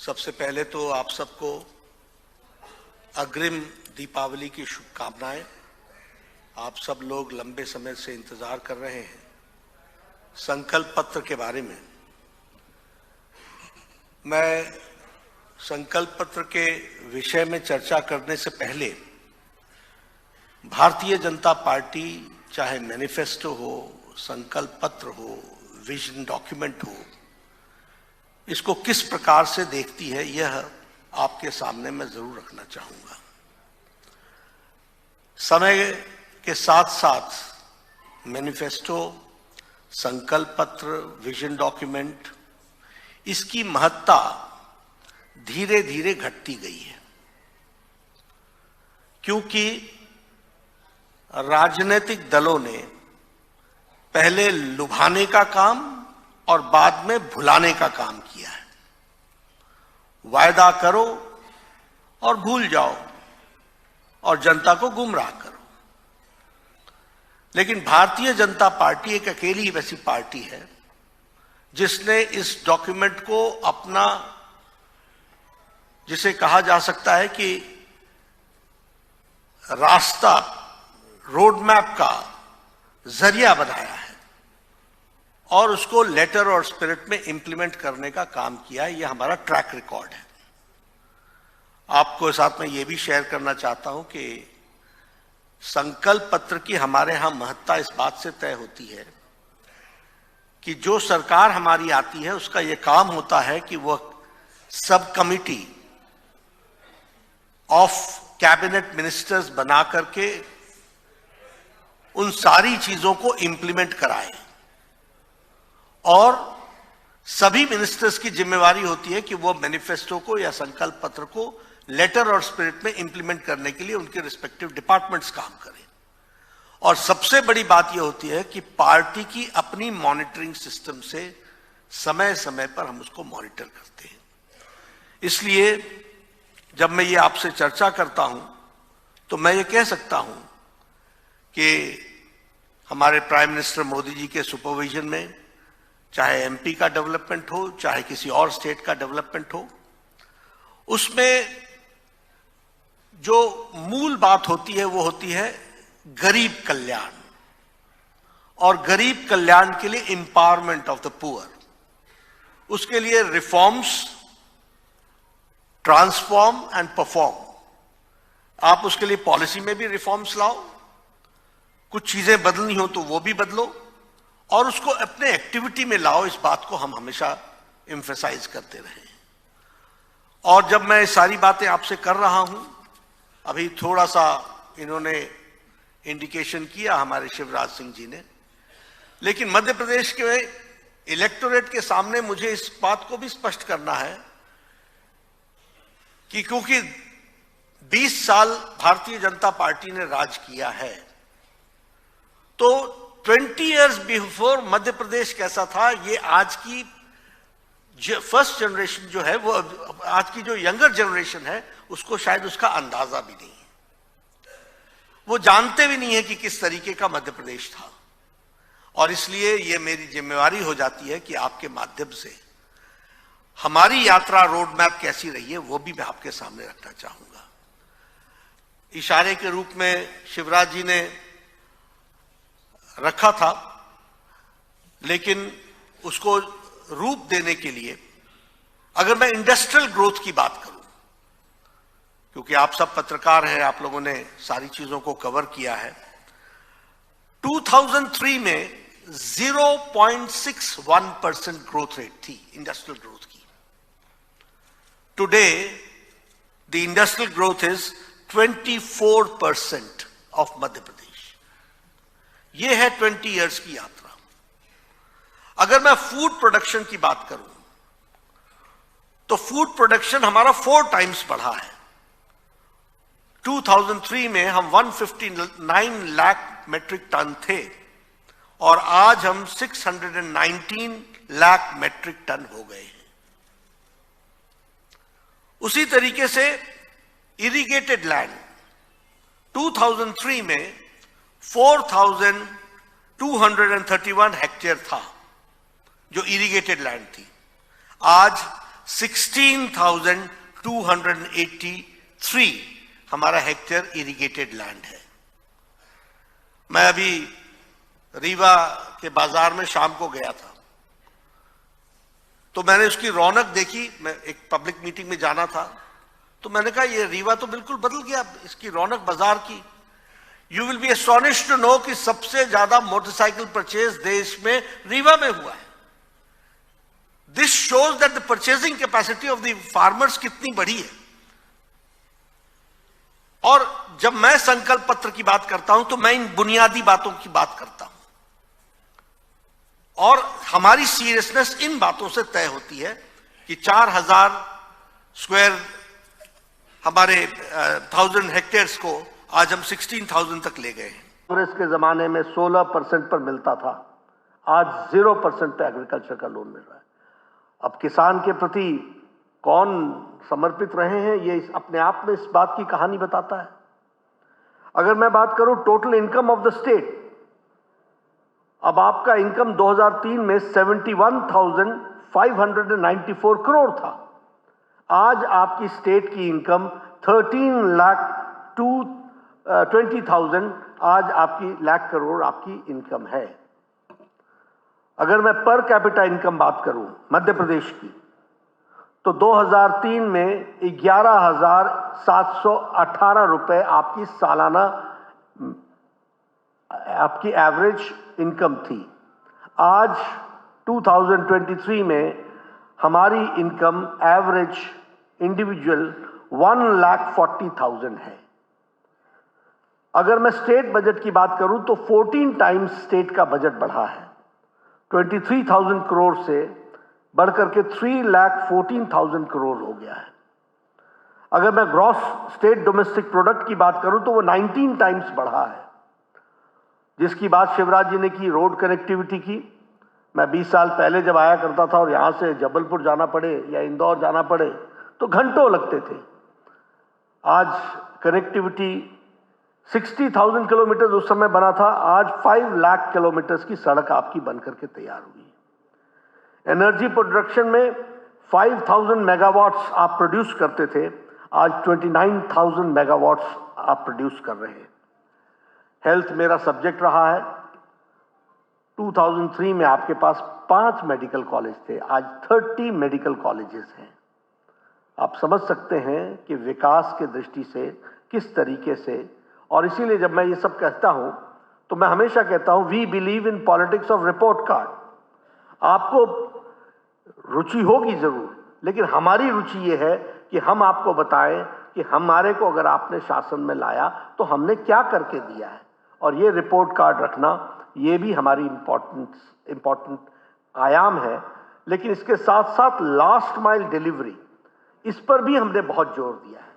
सबसे पहले तो आप सबको अग्रिम दीपावली की शुभकामनाएं। आप सब लोग लंबे समय से इंतजार कर रहे हैं संकल्प पत्र के बारे में। मैं संकल्प पत्र के विषय में चर्चा करने से पहले भारतीय जनता पार्टी चाहे मैनिफेस्टो हो, संकल्प पत्र हो, विजन डॉक्यूमेंट हो, इसको किस प्रकार से देखती है यह आपके सामने मैं जरूर रखना चाहूंगा। समय के साथ साथ मैनिफेस्टो, संकल्प पत्र, विजन डॉक्यूमेंट, इसकी महत्ता धीरे धीरे घटती गई है, क्योंकि राजनीतिक दलों ने पहले लुभाने का काम और बाद में भुलाने का काम किया है। वायदा करो और भूल जाओ और जनता को गुमराह करो। लेकिन भारतीय जनता पार्टी एक अकेली वैसी पार्टी है जिसने इस डॉक्यूमेंट को अपना, जिसे कहा जा सकता है कि रास्ता, रोड मैप का जरिया बनाया है और उसको लेटर और स्पिरिट में इंप्लीमेंट करने का काम किया है। यह हमारा ट्रैक रिकॉर्ड है। आपको साथ में यह भी शेयर करना चाहता हूं कि संकल्प पत्र की हमारे यहां महत्ता इस बात से तय होती है कि जो सरकार हमारी आती है उसका यह काम होता है कि वह सब कमिटी ऑफ कैबिनेट मिनिस्टर्स बना करके उन सारी चीजों को इंप्लीमेंट कराए और सभी मिनिस्टर्स की जिम्मेवारी होती है कि वो मैनिफेस्टो को या संकल्प पत्र को लेटर और स्पिरिट में इंप्लीमेंट करने के लिए उनके रिस्पेक्टिव डिपार्टमेंट्स काम करें। और सबसे बड़ी बात यह होती है कि पार्टी की अपनी मॉनिटरिंग सिस्टम से समय समय पर हम उसको मॉनिटर करते हैं। इसलिए जब मैं ये आपसे चर्चा करता हूं तो मैं ये कह सकता हूं कि हमारे प्राइम मिनिस्टर मोदी जी के सुपरविजन में चाहे एमपी का डेवलपमेंट हो, चाहे किसी और स्टेट का डेवलपमेंट हो, उसमें जो मूल बात होती है वो होती है गरीब कल्याण, और गरीब कल्याण के लिए एम्पावरमेंट ऑफ द पुअर। उसके लिए रिफॉर्म्स, ट्रांसफॉर्म एंड परफॉर्म। आप उसके लिए पॉलिसी में भी रिफॉर्म्स लाओ, कुछ चीजें बदलनी हो तो वो भी बदलो और उसको अपने एक्टिविटी में लाओ। इस बात को हम हमेशा एम्फेसाइज करते रहे। और जब मैं सारी बातें आपसे कर रहा हूं, अभी थोड़ा सा इन्होंने इंडिकेशन किया हमारे शिवराज सिंह जी ने, लेकिन मध्य प्रदेश के इलेक्टोरेट के सामने मुझे इस बात को भी स्पष्ट करना है कि क्योंकि 20 साल भारतीय जनता पार्टी ने राज किया है, तो 20 इयर्स बिफोर मध्य प्रदेश कैसा था, ये आज की फर्स्ट जनरेशन जो है, वो आज की जो यंगर जनरेशन है, उसको शायद उसका अंदाजा भी नहीं है। वो जानते भी नहीं है कि किस तरीके का मध्य प्रदेश था। और इसलिए ये मेरी जिम्मेवारी हो जाती है कि आपके माध्यम से हमारी यात्रा, रोड मैप कैसी रही है, वो भी मैं आपके सामने रखना चाहूंगा। इशारे के रूप में शिवराज जी ने रखा था, लेकिन उसको रूप देने के लिए अगर मैं इंडस्ट्रियल ग्रोथ की बात करूं, क्योंकि आप सब पत्रकार हैं, आप लोगों ने सारी चीजों को कवर किया है। 2003 में 0.61% ग्रोथ रेट थी इंडस्ट्रियल ग्रोथ की। Today the industrial growth is 24% of Madhya Pradesh. ये है 20 इयर्स की यात्रा। अगर मैं फूड प्रोडक्शन की बात करूं तो फूड प्रोडक्शन हमारा 4 टाइम्स बढ़ा है। 2003 में हम 159 लाख मेट्रिक टन थे और आज हम 619 लाख मेट्रिक टन हो गए हैं। उसी तरीके से इरिगेटेड लैंड 2003 में 4,231 हेक्टेयर था जो इरिगेटेड लैंड थी। आज 16,283 हमारा हेक्टेयर इरिगेटेड लैंड है। मैं अभी रीवा के बाजार में शाम को गया था, तो मैंने उसकी रौनक देखी। मैं एक पब्लिक मीटिंग में जाना था, तो मैंने कहा ये रीवा तो बिल्कुल बदल गया, इसकी रौनक बाजार की। You will be astonished to know कि सबसे ज्यादा मोटरसाइकिल परचेज देश में रीवा में हुआ है। This shows that the purchasing capacity of the farmers कितनी बढ़ी है। और जब मैं संकल्प पत्र की बात करता हूं तो मैं इन बुनियादी बातों की बात करता हूं, और हमारी सीरियसनेस इन बातों से तय होती है कि 4,000 स्क्वायर हमारे 1000 हेक्टेयर्स को आज हम 16,000 तक ले गए हैं। कांग्रेस के जमाने में 16% पर मिलता था, आज 0% पे एग्रीकल्चर का लोन मिल रहा है। अब किसान के प्रति कौन समर्पित रहे हैं, ये अपने आप में इस बात की कहानी बताता है। अगर मैं बात करूं total income of the state, अब आपका इनकम 2003 में 71,594 करोड़ था। आज आपकी स्टेट की इनकम 13,20,000 आज आपकी लाख करोड़ आपकी इनकम है। अगर मैं पर कैपिटा इनकम बात करूं मध्य प्रदेश की, तो 2003 में 11,718 रुपए आपकी सालाना आपकी एवरेज इनकम थी। आज 2023 में हमारी इनकम एवरेज इंडिविजुअल 1,40,000 है। अगर मैं स्टेट बजट की बात करूं तो 14 टाइम्स स्टेट का बजट बढ़ा है, 23,000 करोड़ से बढ़कर के 3,14,000 करोड़ हो गया है। अगर मैं ग्रॉस स्टेट डोमेस्टिक प्रोडक्ट की बात करूं तो वो 19 टाइम्स बढ़ा है। जिसकी बात शिवराज जी ने की, रोड कनेक्टिविटी की, मैं 20 साल पहले जब आया करता था और यहां से जबलपुर जाना पड़े या इंदौर जाना पड़े तो घंटों लगते थे। आज कनेक्टिविटी 60,000 किलोमीटर उस समय बना था, आज 5 लाख किलोमीटर की सड़क आपकी बनकर के तैयार हुई। एनर्जी प्रोडक्शन में 5,000 मेगावाट्स आप प्रोड्यूस करते थे, आज 29,000 मेगावाट्स आप प्रोड्यूस कर रहे हैं। हेल्थ मेरा सब्जेक्ट रहा है। 2003 में आपके पास 5 मेडिकल कॉलेज थे, आज 30 मेडिकल कॉलेजेस हैं। आप समझ सकते हैं कि विकास के दृष्टि से किस तरीके से, और इसीलिए जब मैं ये सब कहता हूं तो मैं हमेशा कहता हूं we believe in politics of report card. आपको रुचि होगी जरूर, लेकिन हमारी रुचि ये है कि हम आपको बताएं कि हमारे को अगर आपने शासन में लाया तो हमने क्या करके दिया है, और ये रिपोर्ट कार्ड रखना ये भी हमारी इंपॉर्टेंट आयाम है। लेकिन इसके साथ साथ लास्ट माइल डिलीवरी, इस पर भी हमने बहुत जोर दिया है।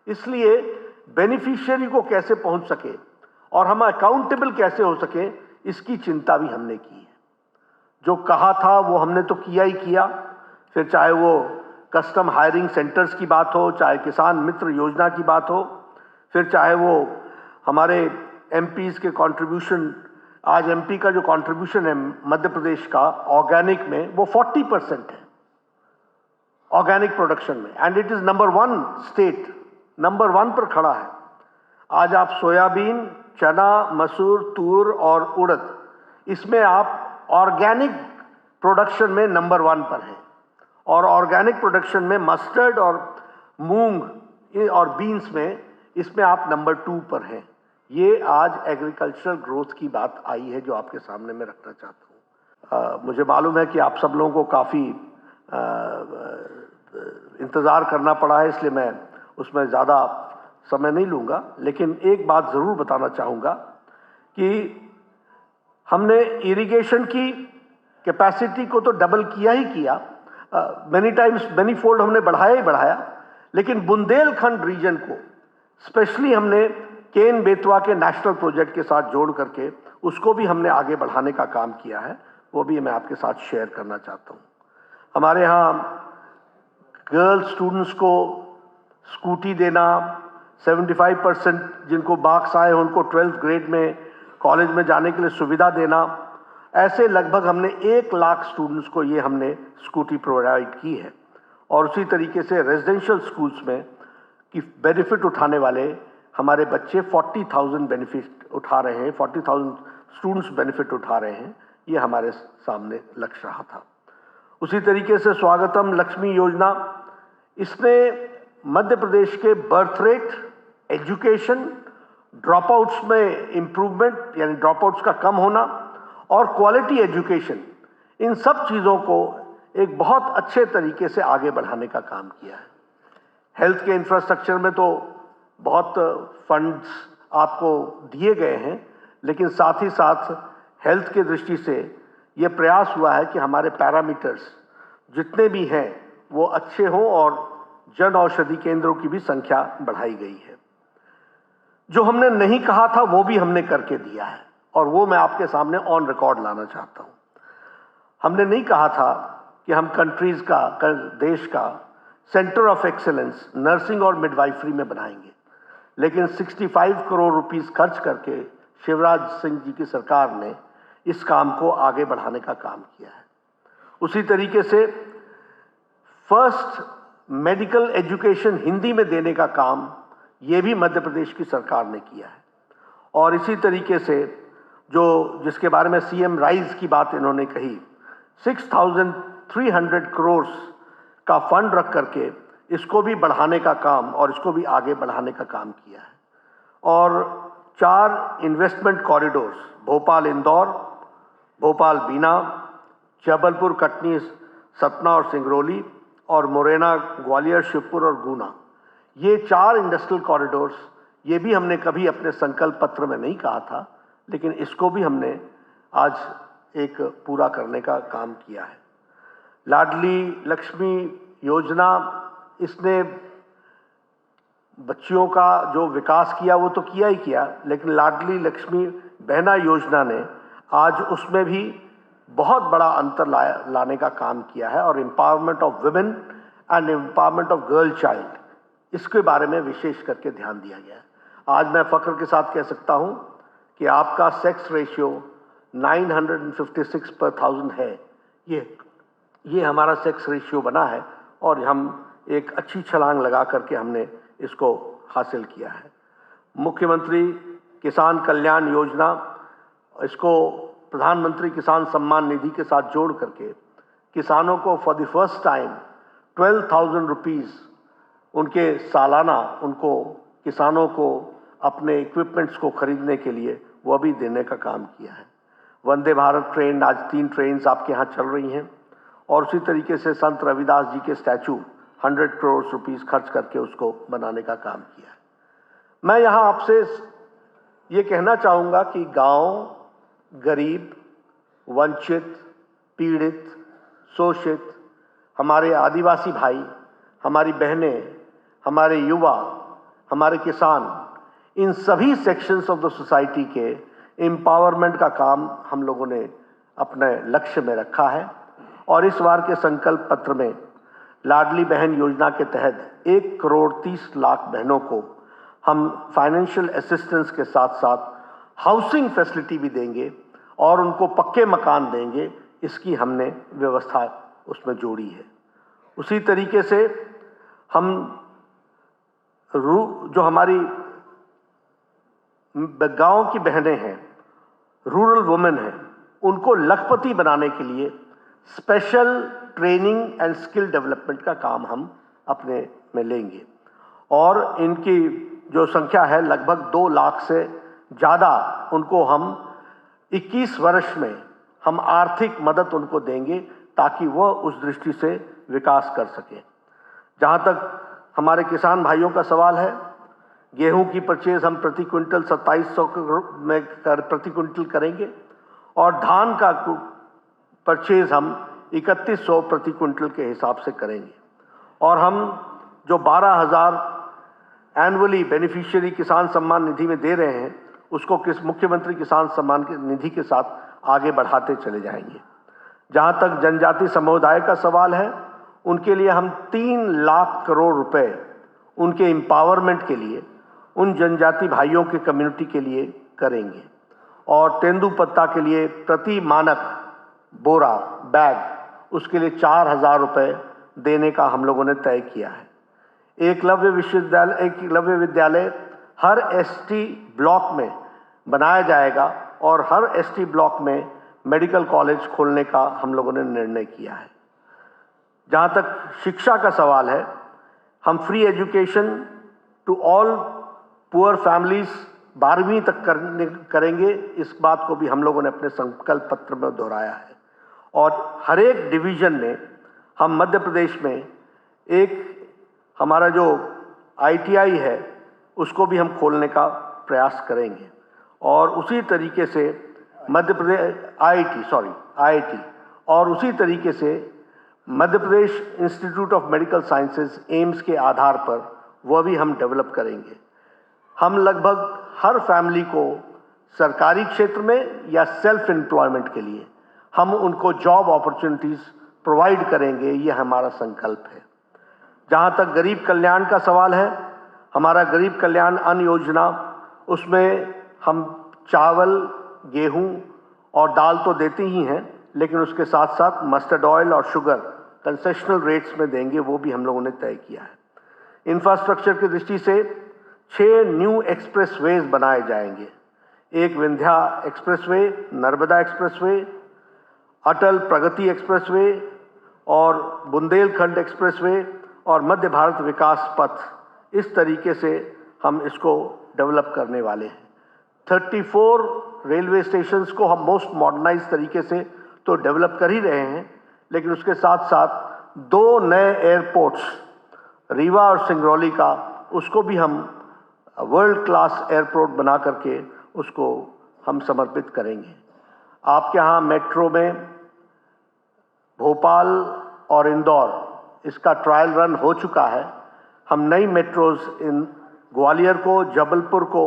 इसलिए बेनिफिशियरी को कैसे पहुंच सके और हम अकाउंटेबल कैसे हो सके, इसकी चिंता भी हमने की है। जो कहा था वो हमने तो किया ही किया, फिर चाहे वो कस्टम हायरिंग सेंटर्स की बात हो, चाहे किसान मित्र योजना की बात हो, फिर चाहे वो हमारे एमपीज के कंट्रीब्यूशन। आज एमपी का जो कंट्रीब्यूशन है मध्य प्रदेश का ऑर्गेनिक में, वो 40% है ऑर्गेनिक प्रोडक्शन में, and it is number 1 state, number 1 पर खड़ा है। आज आप सोयाबीन, चना, मसूर, तूर और उड़द, इसमें आप ऑर्गेनिक प्रोडक्शन में नंबर 1 पर हैं, और ऑर्गेनिक प्रोडक्शन में मस्टर्ड और मूंग और बीन्स में, इसमें आप नंबर 2 पर हैं। ये आज एग्रीकल्चरल ग्रोथ की बात आई है जो आपके सामने मैं रखना चाहता हूँ। मुझे मालूम है कि आप सब लोगों को काफ़ी इंतज़ार करना पड़ा है, इसलिए मैं उसमें ज़्यादा समय नहीं लूँगा, लेकिन एक बात ज़रूर बताना चाहूँगा कि हमने इरिगेशन की कैपेसिटी को तो डबल किया ही किया, मैनी टाइम्स मैनी फोल्ड हमने बढ़ाया ही बढ़ाया, लेकिन बुंदेलखंड रीजन को स्पेशली हमने केन बेतवा के नेशनल प्रोजेक्ट के साथ जोड़ करके उसको भी हमने आगे बढ़ाने का काम किया है, वो भी मैं आपके साथ शेयर करना चाहता हूँ। हमारे यहाँ गर्ल्स स्टूडेंट्स को स्कूटी देना, 75% जिनको मार्क्स आए उनको 12th ग्रेड में कॉलेज में जाने के लिए सुविधा देना, ऐसे लगभग हमने 1 लाख स्टूडेंट्स को ये हमने स्कूटी प्रोवाइड की है। और उसी तरीके से रेजिडेंशियल स्कूल्स में कि बेनिफिट उठाने वाले हमारे बच्चे 40,000 बेनिफिट उठा रहे हैं, 40,000 स्टूडेंट्स बेनिफिट उठा रहे हैं। ये हमारे सामने लक्ष्य रहा था। उसी तरीके से स्वागतम लक्ष्मी योजना, इसने मध्य प्रदेश के बर्थ रेट, एजुकेशन, ड्रॉपआउट्स में इम्प्रूवमेंट यानी ड्रॉपआउट्स का कम होना और क्वालिटी एजुकेशन, इन सब चीज़ों को एक बहुत अच्छे तरीके से आगे बढ़ाने का काम किया है। हेल्थ के इंफ्रास्ट्रक्चर में तो बहुत फंड्स आपको दिए गए हैं, लेकिन साथ ही साथ हेल्थ की दृष्टि से ये प्रयास हुआ है कि हमारे पैरामीटर्स जितने भी हैं वो अच्छे हों और जन औषधि केंद्रों की भी संख्या बढ़ाई गई है। जो हमने नहीं कहा था वो भी हमने करके दिया है और वो मैं आपके सामने ऑन रिकॉर्ड लाना चाहता हूँ। हमने नहीं कहा था कि हम कंट्रीज का, देश का सेंटर ऑफ एक्सीलेंस नर्सिंग और मिडवाइफरी में बनाएंगे, लेकिन 65 करोड़ रुपीस खर्च करके शिवराज सिंह जी की सरकार ने इस काम को आगे बढ़ाने का काम किया है। उसी तरीके से फर्स्ट मेडिकल एजुकेशन हिंदी में देने का काम ये भी मध्य प्रदेश की सरकार ने किया है। और इसी तरीके से जिसके बारे में सीएम राइज की बात इन्होंने कही, 6,300 करोड़ का फंड रख करके इसको भी बढ़ाने का काम और इसको भी आगे बढ़ाने का काम किया है। और 4 इन्वेस्टमेंट कॉरिडोर्स, भोपाल इंदौर, भोपाल बीना, जबलपुर कटनी सतना और सिंगरौली और मुरैना ग्वालियर शिवपुर और गुना, ये 4 इंडस्ट्रियल कॉरिडोर्स, ये भी हमने कभी अपने संकल्प पत्र में नहीं कहा था, लेकिन इसको भी हमने आज एक पूरा करने का काम किया है। लाडली लक्ष्मी योजना, इसने बच्चियों का जो विकास किया वो तो किया ही किया, लेकिन लाडली लक्ष्मी बहना योजना ने आज उसमें भी बहुत बड़ा अंतर लाने का काम किया है और empowerment of women and empowerment of girl child, इसके बारे में विशेष करके ध्यान दिया गया है। आज मैं फख्र के साथ कह सकता हूं कि आपका सेक्स रेशियो 956 पर 1000 है। ये हमारा सेक्स रेशियो बना है और हम एक अच्छी छलांग लगा करके हमने इसको हासिल किया है। मुख्यमंत्री किसान कल्याण योजना, इसको प्रधानमंत्री किसान सम्मान निधि के साथ जोड़ करके किसानों को for the first time 12,000 rupees उनके सालाना उनको किसानों को अपने इक्विपमेंट्स को खरीदने के लिए वो भी देने का काम किया है। वंदे भारत ट्रेन, आज 3 ट्रेन्स आपके यहाँ चल रही हैं और उसी तरीके से संत रविदास जी के स्टैचू 100 करोड़ रुपीस खर्च करके उसको बनाने का काम किया है। मैं यहाँ आपसे ये कहना चाहूँगा कि गांव, गरीब, वंचित, पीड़ित, शोषित, हमारे आदिवासी भाई, हमारी बहनें, हमारे युवा, हमारे किसान, इन सभी सेक्शंस ऑफ द सोसाइटी के एम्पावरमेंट का काम हम लोगों ने अपने लक्ष्य में रखा है। और इस बार के संकल्प पत्र में लाडली बहन योजना के तहत 1,30,00,000 बहनों को हम फाइनेंशियल असिस्टेंस के साथ साथ हाउसिंग फैसिलिटी भी देंगे और उनको पक्के मकान देंगे, इसकी हमने व्यवस्था उसमें जोड़ी है। उसी तरीके से हम जो हमारी गांव की बहनें हैं, रूरल वुमेन हैं, उनको लखपति बनाने के लिए special training and skill development का काम हम अपने में लेंगे और इनकी जो संख्या है लगभग 2 लाख से ज़्यादा, उनको हम 21 वर्ष में हम आर्थिक मदद उनको देंगे ताकि वह उस दृष्टि से विकास कर सकें। जहाँ तक हमारे किसान भाइयों का सवाल है, गेहूं की परचेज हम प्रति क्विंटल 2700 में प्रति क्विंटल करेंगे और धान का परचेज हम 3100 प्रति क्विंटल के हिसाब से करेंगे। और हम जो 12,000 एनुअली बेनिफिशियरी किसान सम्मान निधि में दे रहे हैं, उसको मुख्यमंत्री किसान सम्मान निधि के साथ आगे बढ़ाते चले जाएंगे। जहाँ तक जनजाति समुदाय का सवाल है, उनके लिए हम 3 लाख करोड़ रुपए उनके एम्पावरमेंट के लिए, उन जनजाति भाइयों के कम्युनिटी के लिए करेंगे। और तेंदुपत्ता के लिए प्रति मानक बोरा बैग, उसके लिए 4,000 रुपये देने का हम लोगों ने तय किया है। एकलव्य विद्यालय हर एसटी ब्लॉक में बनाया जाएगा और हर एसटी ब्लॉक में मेडिकल कॉलेज खोलने का हम लोगों ने निर्णय किया है। जहाँ तक शिक्षा का सवाल है, हम free education to all poor families 12वीं तक करेंगे। इस बात को भी हम लोगों ने अपने संकल्प पत्र में दोहराया है। और हर एक डिवीजन में हम मध्य प्रदेश में एक हमारा जो ITI है उसको भी हम खोलने का प्रयास करेंगे। और उसी तरीके से मध्य प्रदेश IIT और उसी तरीके से Madhya Pradesh institute of medical sciences AIIMS के आधार पर वह भी हम डेवलप करेंगे। हम लगभग हर फैमिली को सरकारी क्षेत्र में या सेल्फ एम्प्लॉयमेंट के लिए हम उनको जॉब अपॉर्चुनिटीज प्रोवाइड करेंगे, ये हमारा संकल्प है। जहाँ तक गरीब कल्याण का सवाल है, हमारा गरीब कल्याण अन्न योजना, उसमें हम चावल, गेहूं और दाल तो देते ही हैं, लेकिन उसके साथ साथ मस्टर्ड ऑयल और शुगर कंसेशनल रेट्स में देंगे, वो भी हम लोगों ने तय किया है। इंफ्रास्ट्रक्चर की दृष्टि से 6 न्यू एक्सप्रेसवेज बनाए जाएंगे। एक विंध्या एक्सप्रेसवे, नर्मदा एक्सप्रेसवे, अटल प्रगति एक्सप्रेसवे और बुंदेलखंड एक्सप्रेसवे और मध्य भारत विकास पथ। इस तरीके से हम इसको डेवलप करने वाले हैं। 34 रेलवे स्टेशंस को हम मोस्ट मॉडर्नाइज तरीके से तो डेवलप कर ही रहे हैं, लेकिन उसके साथ साथ 2 नए एयरपोर्ट्स, रीवा और सिंगरौली का, उसको भी हम वर्ल्ड क्लास एयरपोर्ट बना करके उसको हम समर्पित करेंगे। आपके यहाँ मेट्रो में भोपाल और इंदौर इसका ट्रायल रन हो चुका है। हम नई मेट्रोज इन ग्वालियर को, जबलपुर को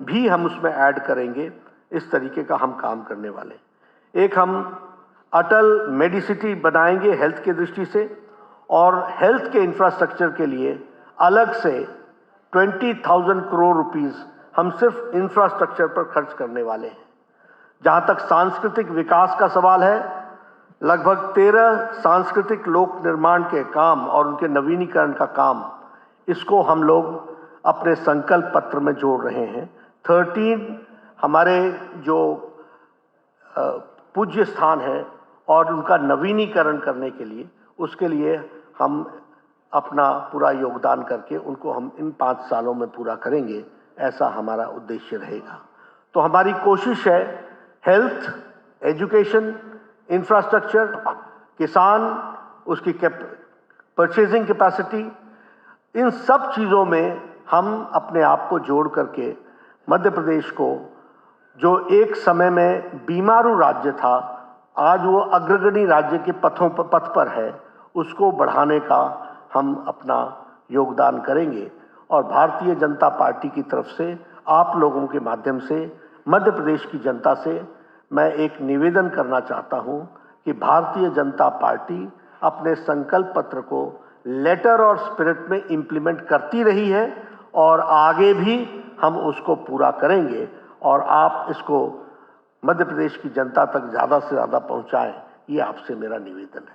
भी हम उसमें ऐड करेंगे। इस तरीके का हम काम करने वाले। एक हम अटल मेडिसिटी बनाएंगे हेल्थ की दृष्टि से, और हेल्थ के इंफ्रास्ट्रक्चर के लिए अलग से 20,000 करोड़ रुपीस हम सिर्फ इंफ्रास्ट्रक्चर पर खर्च करने वाले हैं। जहाँ तक सांस्कृतिक विकास का सवाल है, लगभग 13 सांस्कृतिक लोक निर्माण के काम और उनके नवीनीकरण का काम, इसको हम लोग अपने संकल्प पत्र में जोड़ रहे हैं। 13 हमारे जो पूज्य स्थान है और उनका नवीनीकरण करने के लिए, उसके लिए हम अपना पूरा योगदान करके उनको हम इन 5 सालों में पूरा करेंगे, ऐसा हमारा उद्देश्य रहेगा। तो हमारी कोशिश है हेल्थ, एजुकेशन, इंफ्रास्ट्रक्चर, किसान, उसकी परचेजिंग कैपेसिटी, इन सब चीज़ों में हम अपने आप को जोड़ करके मध्य प्रदेश को, जो एक समय में बीमारू राज्य था, आज वो अग्रगणी राज्य के पथ पर है, उसको बढ़ाने का हम अपना योगदान करेंगे। और भारतीय जनता पार्टी की तरफ से आप लोगों के माध्यम से मध्य प्रदेश की जनता से मैं एक निवेदन करना चाहता हूं कि भारतीय जनता पार्टी अपने संकल्प पत्र को लेटर और स्पिरिट में इम्प्लीमेंट करती रही है और आगे भी हम उसको पूरा करेंगे। और आप इसको मध्य प्रदेश की जनता तक ज़्यादा से ज़्यादा पहुंचाएं, ये आपसे मेरा निवेदन है।